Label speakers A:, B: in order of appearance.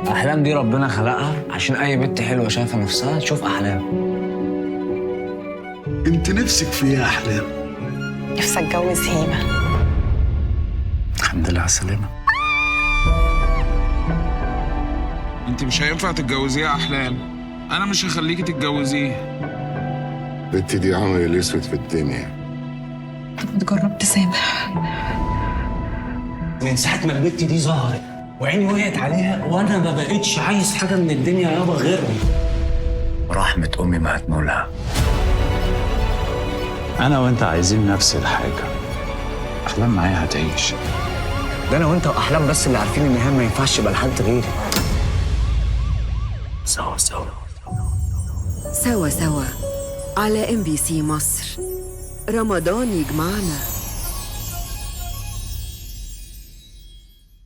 A: احلام دي ربنا خلقها عشان اي بنت حلوه شايفه نفسها تشوف احلام.
B: انت نفسك في ايه يا احلام؟
C: نفسي اتجوز هيمه.
B: الحمد لله على السلامه.
D: انت مش هينفع تتجوزيه يا احلام، انا مش هخليكي تتجوزيه.
E: البت دي عمل الاسود في الدنيا.
C: طب جربت تسامح؟
A: من ساعه ما البت دي ظهرت وعيني وقعت عليها وانا ما بقتش عايز حاجه من الدنيا يابا غيرهم. رحمه امي ما هتنولها.
B: انا وانت عايزين نفس الحاجه. احلام معايا هتعيش.
A: ده انا وانت واحلام بس اللي عارفين ان هي ما ينفعش يبقى لحد غيري. سوا سوا
F: سوا سوا على MBC مصر. رمضان يجمعنا.